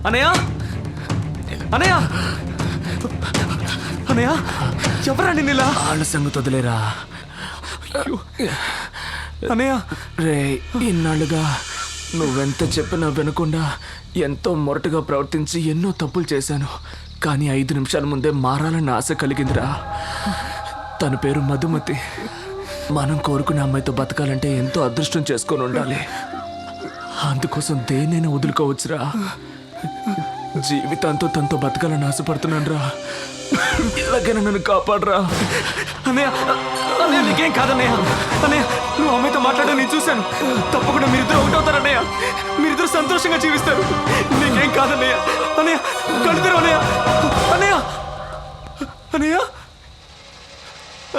అనయ్య అనయ్య అనయ్య ఎవరా నిన్నిలా? వాళ్ళ సంగతి వదిలేరా అనయ్య. రే, ఇన్నాళ్ళుగా నువ్వెంత చెప్పినా వినకుండా ఎంతో మొరటుగా ప్రవర్తించి ఎన్నో తప్పులు చేశాను. కానీ 5 నిమిషాల ముందే మారాలన్న ఆశ కలిగిందిరా. తన పేరు మధుమతి. మనం కోరుకునే అమ్మాయితో బతకాలంటే ఎంతో అదృష్టం చేసుకొని ఉండాలి. అందుకోసం దేన్నైనా వదులుకోవచ్చురా. జీవితాంతో తనతో బతకాలని ఆశపడుతున్నాను రా. ఇలాగైనా నన్ను కాపాడరా. అన్నయ్య అన్నయ్య నీకేం కాదన్నయ్య. అన్నయ్య నువ్వు అమ్మాయితో మాట్లాడడం నేను చూశాను. తప్పకుండా మీరిద్దరు ఒకటవుతారన్నయ్య. మీరిద్దరు సంతోషంగా జీవిస్తారు. నీకేం కాదన్నయ్య. అన్నయ్య కలుతారు అన్నయ్య. అన్నయ్య అన్నయ్య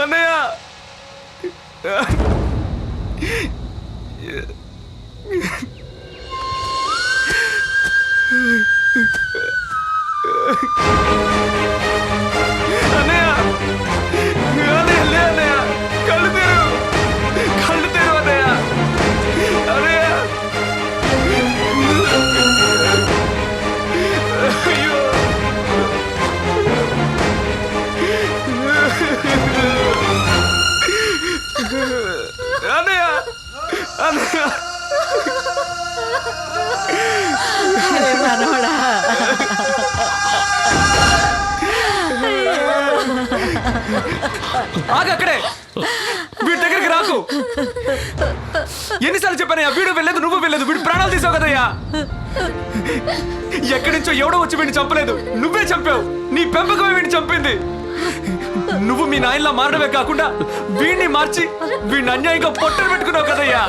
అన్నయ్య అన్నయ్య అన్నయ్య లే అన్నయ్య. కళ్ళు తెరు అన్నయ్య. అన్నయ్య అయ్యో అన్నయ్య అన్నయ్య మనోడా ఆగక్కడే. వీడి దగ్గరికి రాకు. ఎన్నిసార్లు చెప్పానయ్యా? వీడు వెళ్ళలేదు, నువ్వు వెళ్ళలేదు. వీడు ప్రాణాలు తీసావు కదయ్యా. ఎక్కడి నుంచో ఎవడో వచ్చి వీడిని చంపలేదు, నువ్వే చంపావు. నీ పెంపకమే వీడిని చంపింది. నువ్వు మీ నాయనలా మారడమే కాకుండా వీడిని మార్చి వీడిని అన్యాయంగా పొట్టలు పెట్టుకున్నావు కదయ్యా.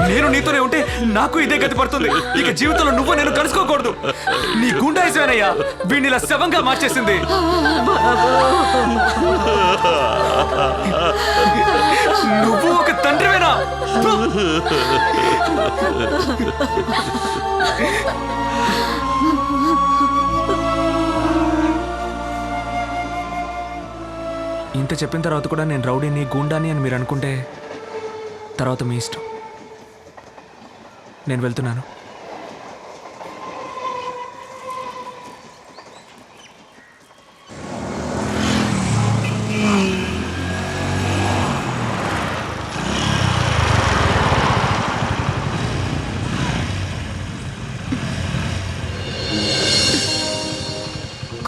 నేను నీతోనే ఉంటే నాకు ఇదే గతి పడుతుంది. ఇక జీవితంలో నువ్వు నేను కలుసుకోకూడదు. నీ గుండాయిసేనయ్యా వీడిని ఇలా శవంగా మార్చేసింది. నువ్వు ఒక తండ్రివేనా? ఇంత చెప్పిన తర్వాత కూడా నేను రౌడీని గూండాని అని మీరు అనుకుంటే తర్వాత మీ ఇష్టం. నేను వెళ్తున్నాను.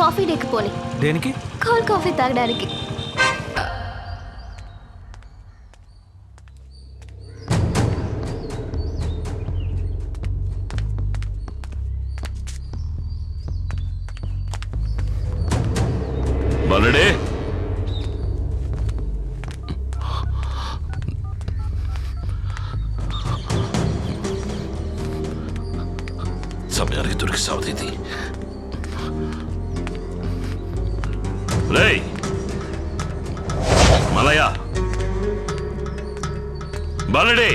కాఫీ డేకి పోనీ. దేనికి? కోల్డ్ కాఫీ తాగడానికి. బలడే, సమయానికి దొరికి సావతీది. రేయ్ మలయ, బలడే,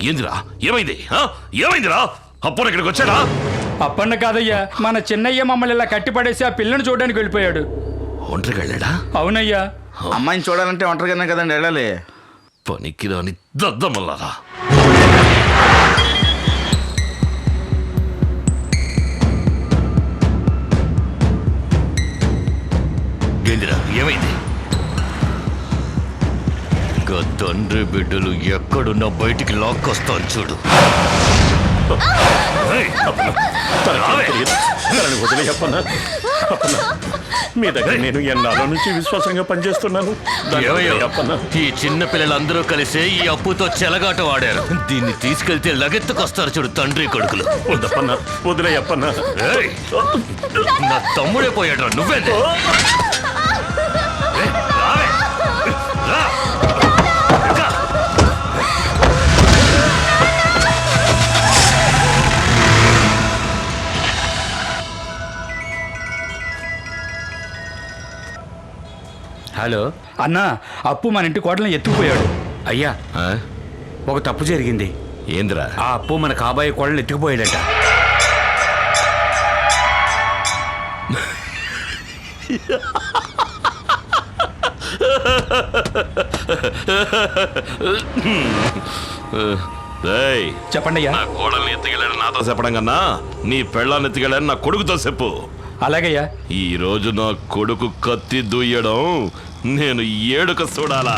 ఏందిరా? ఏమైంది? ఏమైందిరా? అప్పుడు ఇక్కడికి వచ్చాడా? అప్పన్న కాదయ్యా, మన చిన్నయ్య మమ్మల్ని ఇలా కట్టిపడేసి ఆ పిల్లని చూడడానికి వెళ్ళిపోయాడు. ఒంటరికి వెళ్ళాడా? అవునయ్యా. అమ్మాయిని చూడాలంటే ఒంటరిగానే కదండి వెళ్ళాలి. పనికిరాని దద్దమల్లారా. ఏందిరా? ఏమైంది? తండ్రి బిడ్డలు ఎక్కడున్నా బయటికి లాక్కొస్తాను చూడు. వదిలే చెప్పన్నా. మీ దగ్గర నేను ఎన్నాళ్ళ నుంచి విశ్వాసంగా పనిచేస్తున్నాను. ఈ చిన్న పిల్లలందరూ కలిసే ఈ అప్పుతో చెలగాట వాడారు. దీన్ని తీసుకెళ్తే లగెత్తుకొస్తారు చూడు తండ్రి కొడుకులు. వద్దప్పన్నా, వదిలే చెప్పన్నా. నా తమ్ముడే పోయాడు. నువ్వేందే? హలో అన్నా, అప్పు మన ఇంటి కోటలను ఎత్తుకుపోయాడు. అయ్యా, ఒక తప్పు జరిగింది. ఏంద్రా? ఆ అప్పు మన కాబోయే కోడలు ఎత్తుకుపోయాడట. రేయ్, చెప్పండి అయ్యా. నా కోడల్ని ఎత్తుకెళ్ళాడు నాతో చెప్పడం కన్నా నీ పెళ్ళాన్ని ఎత్తుకెళ్ళాడు నా కొడుకుతో చెప్పు. అలాగయ్యా. ఈ రోజు నా కొడుకు కత్తి దుయ్యడం నేను ఏడుక చూడాలా.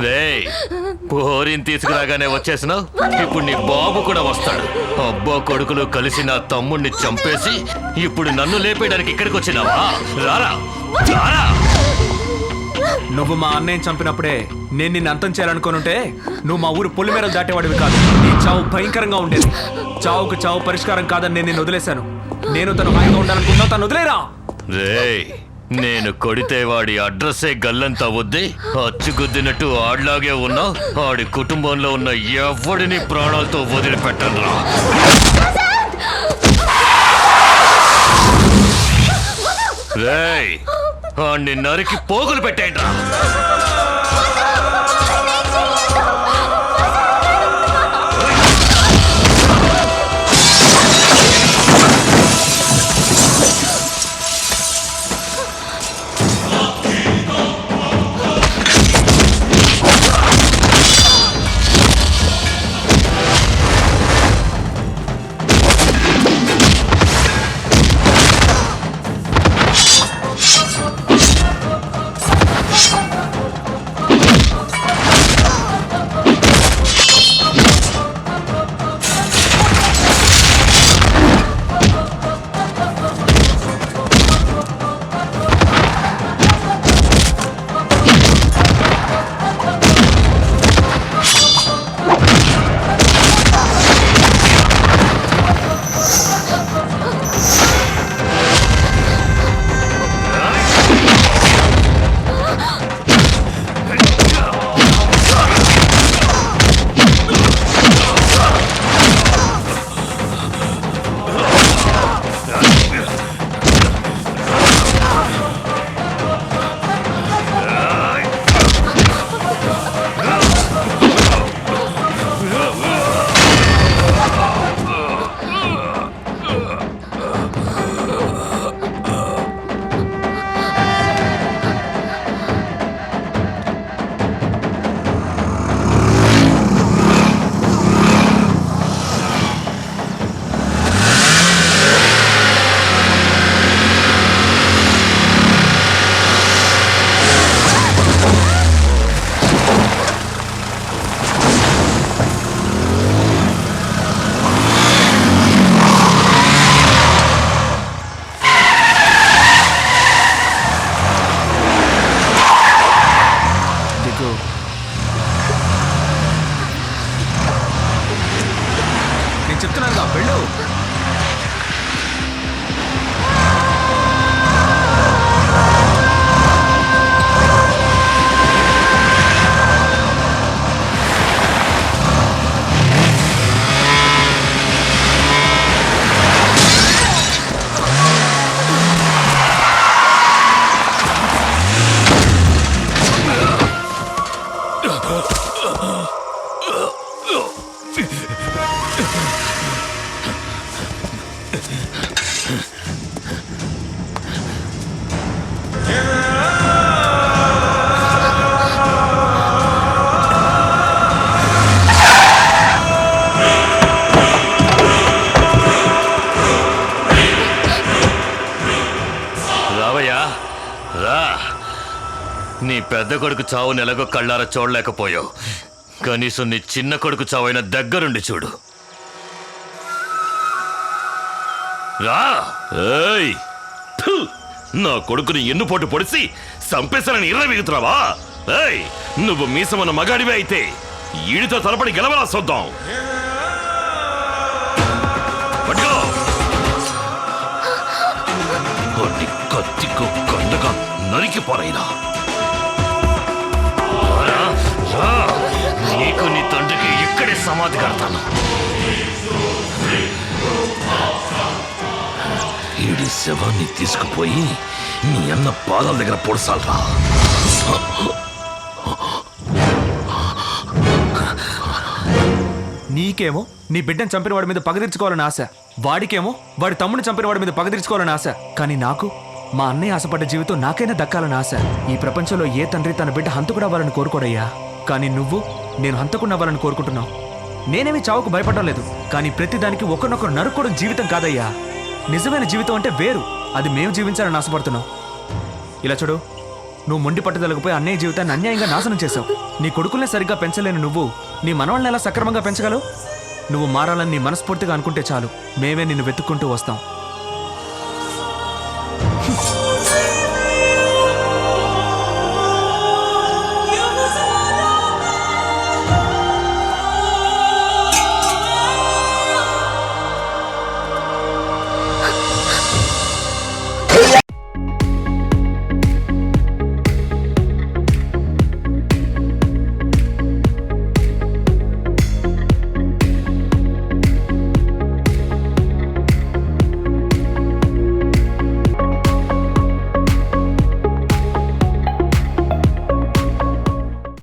రేయ్, పోరిని తీసుకురాగానే వచ్చేసినావు. ఇప్పుడు నీ బాబు కూడా వస్తాడు. అబ్బా కొడుకులు కలిసి నా తమ్ముణ్ణి చంపేసి ఇప్పుడు నన్ను లేపేయడానికి ఇక్కడికి వచ్చినావా? రారా రారా. నువ్వు మా అన్నయ్యని చంపినప్పుడే నేను నిన్ను అంతం చేయాలనుకోనుంటే నువ్వు మా ఊరు పొలిమేరలు దాటేవాడివి కాదు. నీ చావు భయంకరంగా ఉండేది. చావుకు చావు పరిష్కారం కాదని నేను నిన్ను వదిలేశాను. నేను తను హాయిగా ఉండాలనుకున్నా తను వదిలేరా. రేయ్, నేను కొడితే వాడి అడ్రస్సే గల్లంతా వద్ది అచ్చుగుద్దినట్టు ఆడ్లాగే ఉన్నా ఆడి కుటుంబంలో ఉన్న ఎవడిని ప్రాణాలతో వదిలిపెట్టనురా. రేయ్, ఆడిని నరికి పోగులు పెట్టేయండి రా. నేను చెప్తున్నాను వెళ్ళు. పెద్ద కొడుకు చావుని ఎలాగో కళ్ళారా చూడలేకపోయావు. కనీసం నీ చిన్న కొడుకు చావైన దగ్గరుండి చూడు. రా. ఏయ్! ఫు! నా కొడుకుని ఎన్నుపోటు పొడిసి సంపేశానని ఇర్రవీగుతున్నావా? ఏయ్! నువ్వు మీసమన్న మగాడివే అయితే ఈడితో తలపడి గెలవలా చూద్దాం. పట్టుకో. కొట్టి కత్తికు కండగా నరికి పోరైనా. నీకు నీ తండ్రికి ఇక్కడే సమాధి కడతాను. ఈడి శవాన్ని తీసుకుపోయి నీ అన్న పాదాల దగ్గర పొడసాలరా. నీకేమో నీ బిడ్డను చంపిన వాడి మీద పగ తీర్చుకోవాలని ఆశ, వాడికేమో వాడి తమ్ముడిని చంపిన వాడి మీద పగ తీర్చుకోవాలని ఆశ. కానీ నాకు మా అన్నయ్య ఆశపడ్డ జీవితం నాకైనా దక్కాలని ఆశ. ఈ ప్రపంచంలో ఏ తండ్రి తన బిడ్డ హంతకుడు అవ్వాలని కోరుకోడయ్యా. కానీ నువ్వు నేను హంతకుడు అవ్వాలని కోరుకుంటున్నావు. నేనేమి చావుకు భయపడడం లేదు, కానీ ప్రతిదానికి ఒకరినొకరు నరుక్కోవడం జీవితం కాదయ్యా. నిజమైన జీవితం అంటే వేరు, అది మేము జీవించాలని ఆశపడుతున్నావు. ఇలా చూడు, నువ్వు మొండి పట్టుదలకపోయి అన్నయ్య జీవితాన్ని అన్యాయంగా నాశనం చేశావు. నీ కొడుకుల్నే సరిగ్గా పెంచలేని నువ్వు నీ మనవల్ని ఎలా సక్రమంగా పెంచగలవు? నువ్వు మారాలని నీ మనస్ఫూర్తిగా అనుకుంటే చాలు, మేమే నిన్ను వెతుక్కుంటూ వస్తాం.